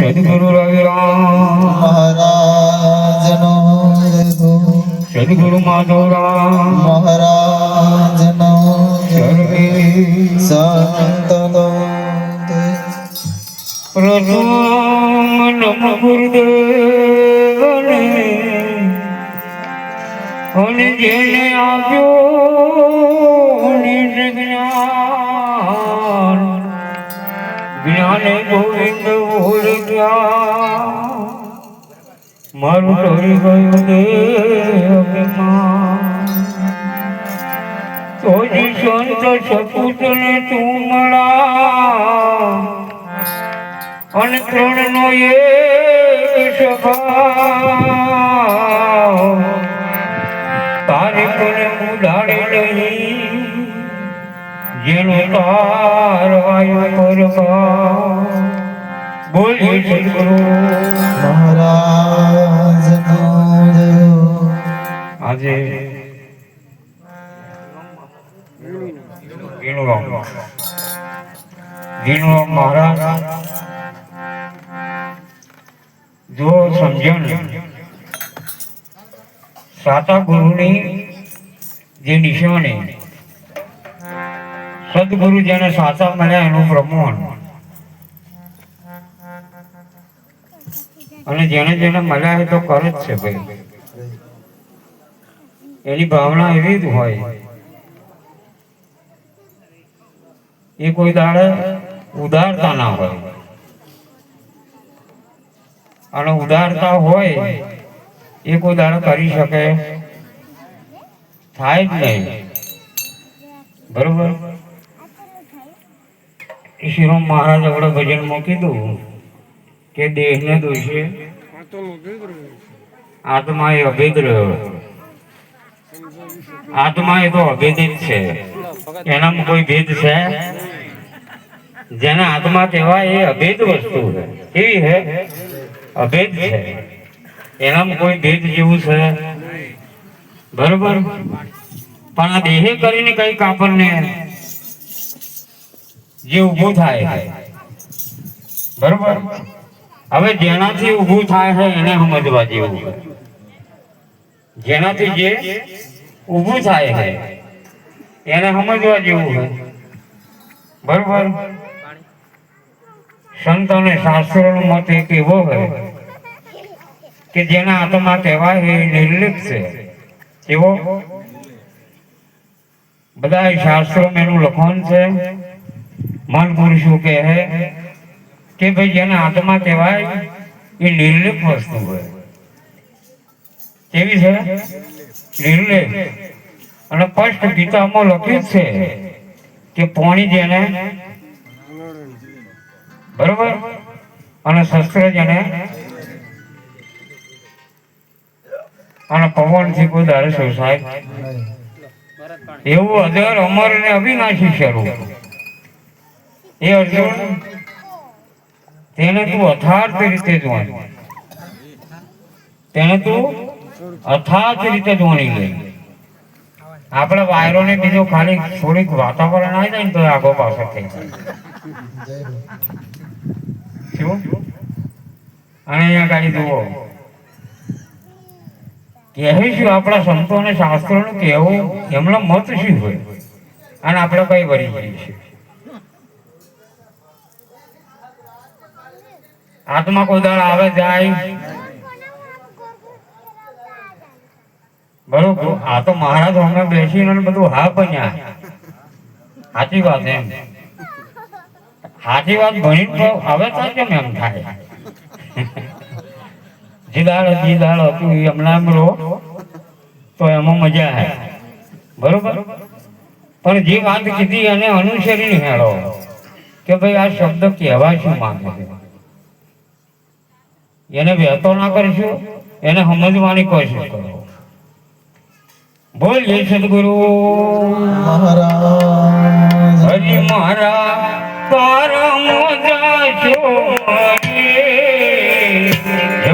સદગુરુ રવિરામ મહારાજનો સદગુરુ માધવરામ મહારાજનો સર્વે સંતનો પ્રથમ નમ ગુરુદેવને અને જેને આપ્યો નિજ જ્ઞાન જ્ઞાને ગોવિંદ ઓળખ્યા મારું ડરી ગયું દેવમાં તોજી સંત સપૂતને તું મળા અને ત્રણનો એક સ્વભાવ તારી કોને ઉડાડે નહીં જેનો તાર વાયુ પર બોલીએ સદગુરુ મહારાજનો આજે દીનરામ મહારાજ જો સમજણ સાતા ગુરુની જે નિશાની સદગુરુ જેને સાચા મળ્યા એનું પ્રમાણ અને જેને જેને મળ્યા એ તો કરે જ છે ભાઈ એની ભાવના એવી જ હોય એ કોઈ દાડે ઉદારતા ના હોય અને ઉદારતા હોય એ કોઈ દાડે કરી શકે થાય જ નહીં બરોબર શ્રીરામ મહારાજ આપણે ભજનમાં કીધું કે દેહને દોષે આત્મા એ અભેદ રહ્યો આત્મા એ તો અભેદ જ છે એનામાં કોઈ ભેદ છે જેને આત્મા કહેવાય એ અભેદ વસ્તુ છે કેવી છે અભેદ છે એનામાં કોઈ ભેદ જેવું છે બરોબર પણ આ દેહે કરીને કઈક આપણને જે ઊભું થાય બરોબર હવે જેનાથી ઊભું થાય છે એને સમજવા જેવું જેનાથી જે ઊભું થાય છે એને સમજવા જેવું છે બરોબર સંત અને શાસ્ત્રોનો મત એક એવો છે કે જેના આત્મા કહેવાય એ નિર્લિપ્ત છે એવો બધા શાસ્ત્રોમાં એનું લખન છે મન પુરુષો કહે કે ભાઈ જેને આત્મા કહેવાય એ નિર્લેપ વસ્તુ હોય કેવી છે નિર્લેપ અને સ્પષ્ટ ગીતામાં લખ્યું છે કે પાણી જેને બરોબર અને શસ્ત્ર જેને અને પવન થી કોઈ દાડે શોષાય એવું અજર અમર અને અવિનાશી સ્વરૂપ એ અર્જુન તેને તું અથાર્થ રીતે જોવાની તેને તું અથાર્થ રીતે જોવાની લઈ આપણે વાયરો ને બીજો ખાલી થોડીક વાતાવરણ આવી જાય ને તો આગો પાછો થઈ જાય અને અહીંયા ગાડી જુઓ કહેવું શું આપણા સંતો અને શાસ્ત્રોનું કહેવું એમનો મત શું હોય અને આપણે કઈ વળી જઈએ છીએ આત્મા કોઈ દાળ આવે જાય બરોબર આ તો મહારાજ અમે બેસીને બધું હા બન્યા સાચી વાત એમ સાચી વાત ભણી તો હવે તો કેમ એમ થાય જે દાળ હતું એમના લો તો એમાં મજા આવે બરોબર પણ જે વાત કીધી એને અનુસરીને હેળો કે ભાઈ આ શબ્દ કહેવા શું માંગે છે એને વહેતો ના કરીશું એને સમજવાની કોશિશ કરો બોલીએ સદગુરુ મહારાજ હરિ મહારાજ તારા મોજા છો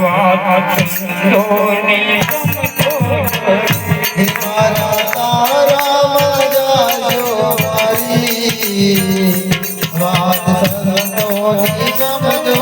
વાત સંતોની મારા તારા મજા જો મારી વાત સંતોની સમજો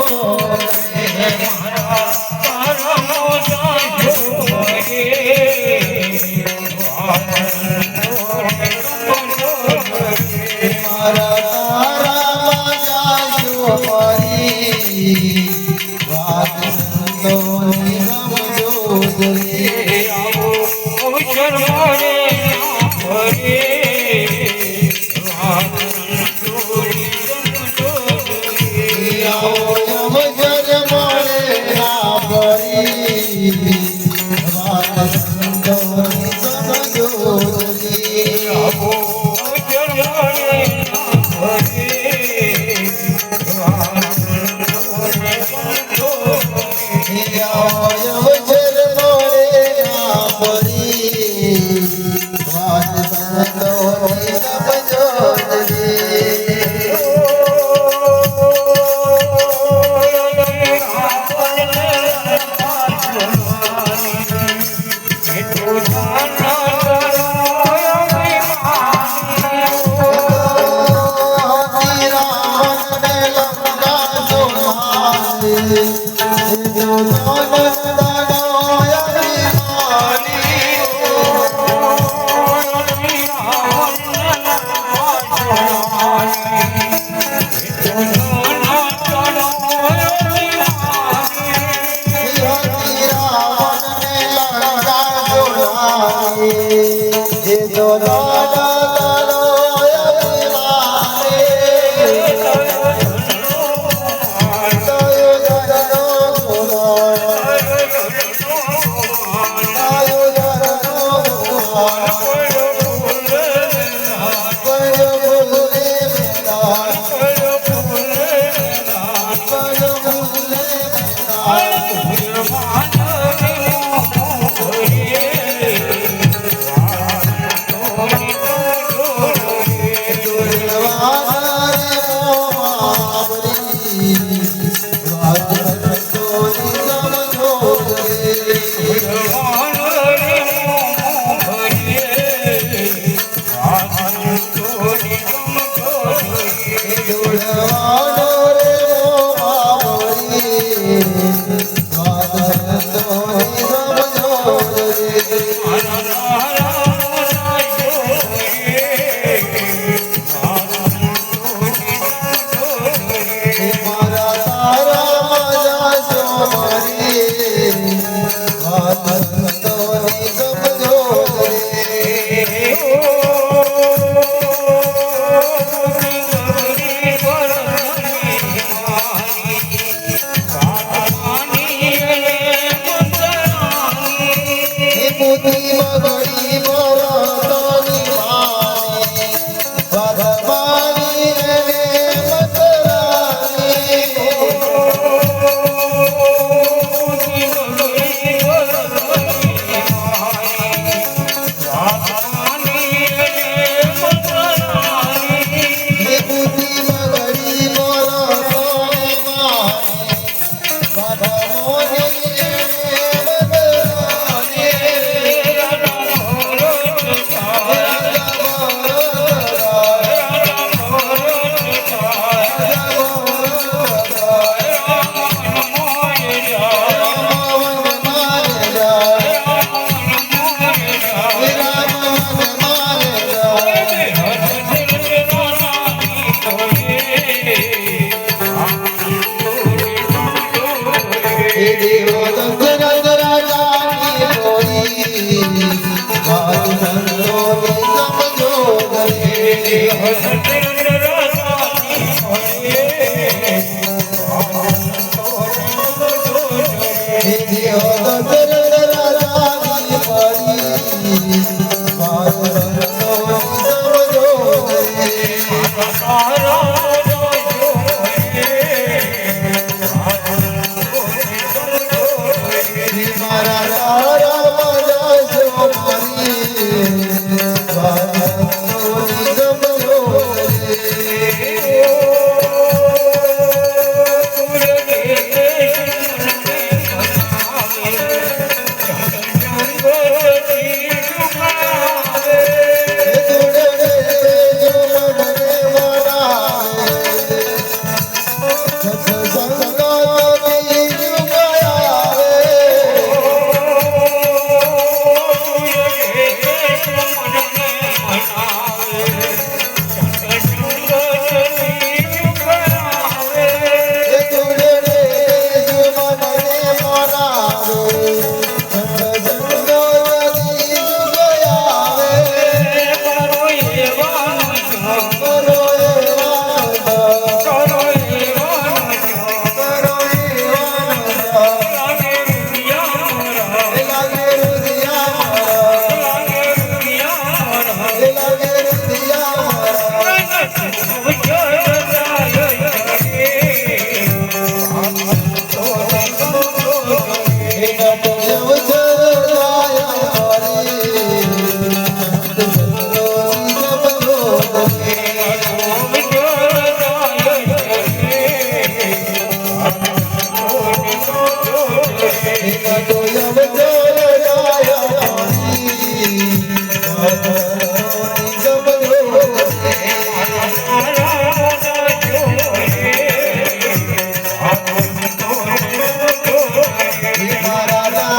વાત સંતોની સમજો રે. આવો અવસર મળે ફરે વાત સંતોની સમજો રે. આવો અવસર મળે ના ફરી વાત સંતોની સમજો રે. આવો અવસર મળે ફરે વાત સંતોની સમજો રે. અવસર મળે ના ફરી વાત સંતોની સમજો રે. Oh મારા